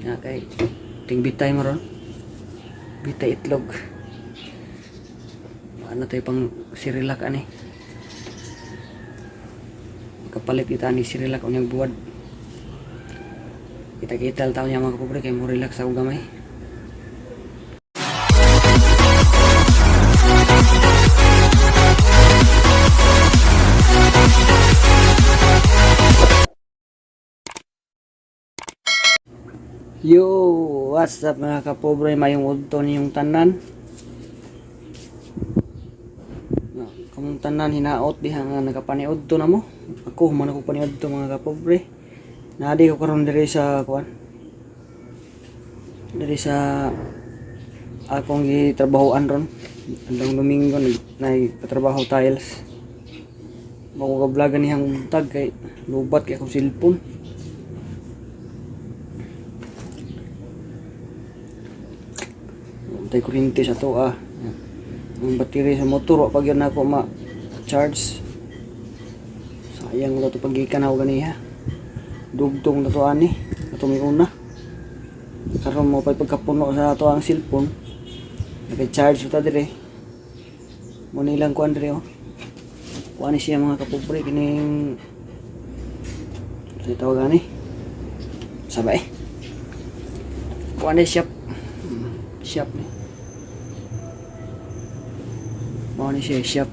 Nga kay ting bitay mo ron. Bitay itlog. Ano tayo pang sirilak ani. Kapalit kita ni sirilak unyang buwad. Kita-kita taon niya mga kapobre kay mo relax sa gamay. Yo, what's up mga kapobre, mayong udto niyong tanan. Kamong tanan hinaot diha nga nagapaniudto na mo. Ako man ako paniudto mga kapobre. Nadi ko karon diri sa kuan. Diri sa akong gitrabahoan ron. Andang Domingo nagtatrabaho tiles. Mako ka vlog nihang tag kay lubat kay akong cellphone. Tay kuryente sa to ang battery sa motor wa pag yun ako ma-charge. Sayang na to pagikan ako ganiha. Dugtong na to ani atong una karon mo pa pagkapuno sa ato ang cellphone naka-charge ta dire mo nilang kuan dire kuan siya mga kapobre kining sa tawag ani sabay kuan ni shop ni mo ni siya shop.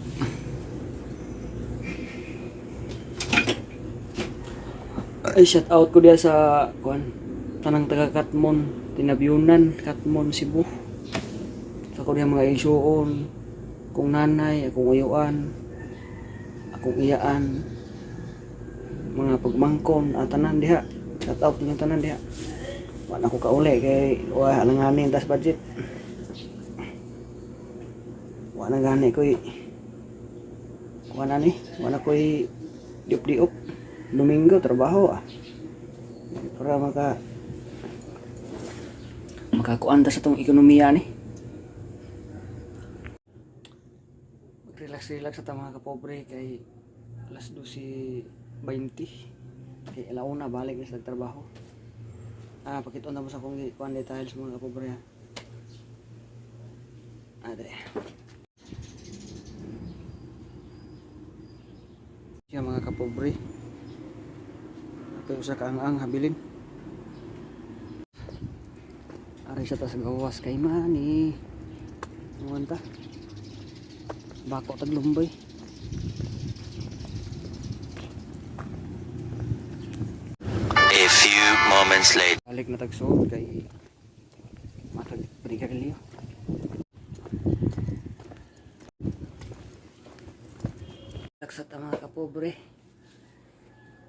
Ay, shout out ko diya sa kuan tanang taga Katmon, Tinabyunan, Katmon, Cebu. Sa ko diya mga isuon, akong nanay, akong uyuan, akong iyaan, mga pagmangkon, tanan diha. Shout out ng tanan diha. Wala ko kauli kay wala langanin tas budget. Wala gani ko kuan ani, wala ko diop-diop. Domingo trabaho para makakuan ta sa tong ekonomiya ni. Mag-relax sa mga kapobre kay alas 12:20 kay alauna balik sa trabaho. Pakiton na mo sa kong kuan details mga kapobre. Adre. Siya mga kapobre. Kaya sa kaang habilin. Ari sa tas gawas kay mani. Nuwan ta. Bako tag lumbay. A few moments later. Balik na tagsuod kay matag brigarilyo. Taksat ang mga kapobre.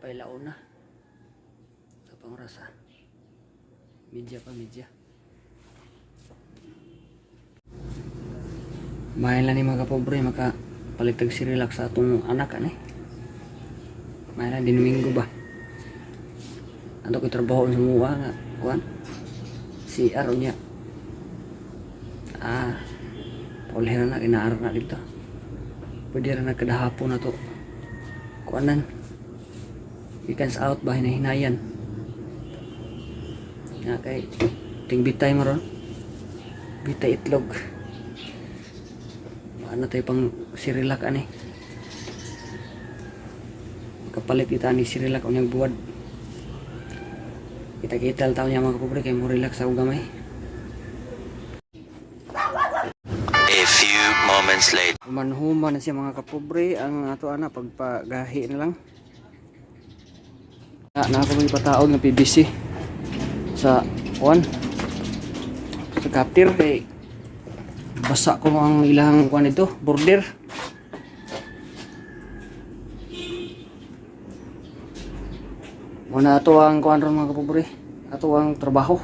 Pailaon na. Pangrasa media main lang ni mga kapobre maka palitag si relax sa atong anak ani main lang din Domingo ba ato ko trabaho sa mga nga kuan si Aro niya paulihan na inaar na dito pwede rin na kadahapon na to kuanan weekends out ba hinahinayan nga kay ting bitay mo ron bitay itlog ano tayo pang sirilak ani kapalit kita ni sirilak unyang buwad kita-kita taon niya mga kapobre kay mo relax sa gamay. A few moments later. Human na siya mga kapobre ang ato ana pagpagahi na lang na ako ipataog ng PVC sa kuan sa capter kay basa ko ang ilang kuan ito border muna ato ang kuan ron mga kapobre ato ang trabaho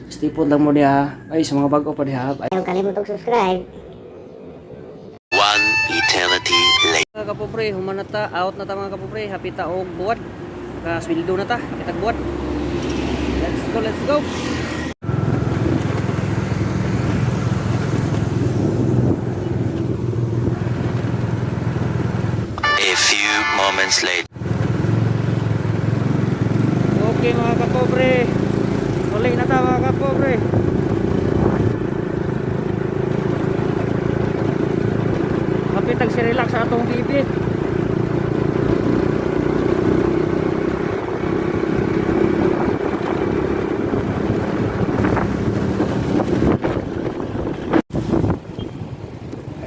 stipod lang mo diha ay sa mga bago pa diha Ayaw kalimutong subscribe. One eternity later. mga kapobre human na ta out na ta mga kapobre hapita og buwad kasweldo na ta hapita og buwad. Let's go. A few moments later. Okay mga kapobre, Nakapuli na ta mga kapobre. Kapit ang relax sa atong bibi.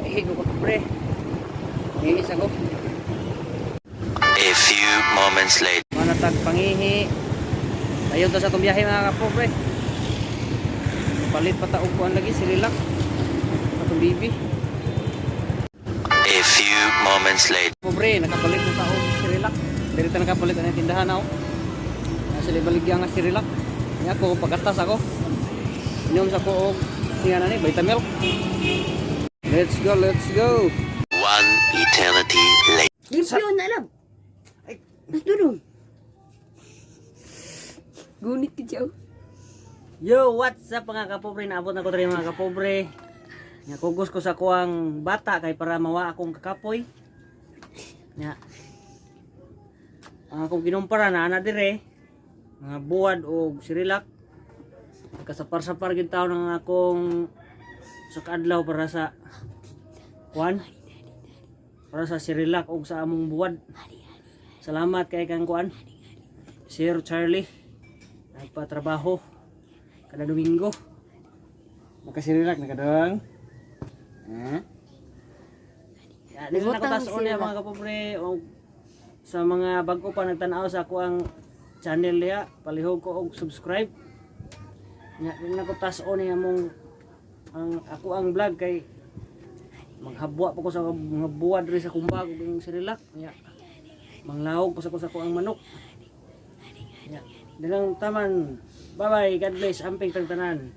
Higo ko pre. Hihis ako. A few moments later. Manatag pangihi. Ayun to sa itong biyahe mga kapobre. Palit pa taog ko ang lagi si relax. Sa itong bibi. A few moments later. Pobre, nakapalit ng taog si relax. Dirita nakapalit ang tindahan ako. Nasa libaligyan nga si relax. Kaya ako pagatas ako. Inom sa ko og siya na ni Vitamilk. Let's go, let's go. One eternity later. Limpyo na lang. Ay. Gusto dong. Gunit ka dyan. Yo, what's up mga kapobre? Naabot na ko rin mga kapobre. Nga kugos ko sa kuang bata kay para mawa akong kakapoy. Nga. Ang akong ginumpara na ana dire. Mga buwad o sirilak. Kasapar-sapar gid taon ng akong sa kadlaw para sa kuan. Para sa sirilak o sa among buwad. Salamat kay kang kuan. Sir Charlie. Nagpatrabaho kada Domingo. Makasirilak na kadang. Dito na ko tas on mga kapobre o sa mga bago pa nagtanaw sa ako ang channel niya, palihog ko og subscribe. Nya na ko tas on among ang ako ang vlog kay maghabwa pa ko sa mga buwad diri sa kumbag ug sirilak. Nya manglahog pa sa ko ang manok. Nya dalang taman. Bye bye, God bless, amping tang tanan.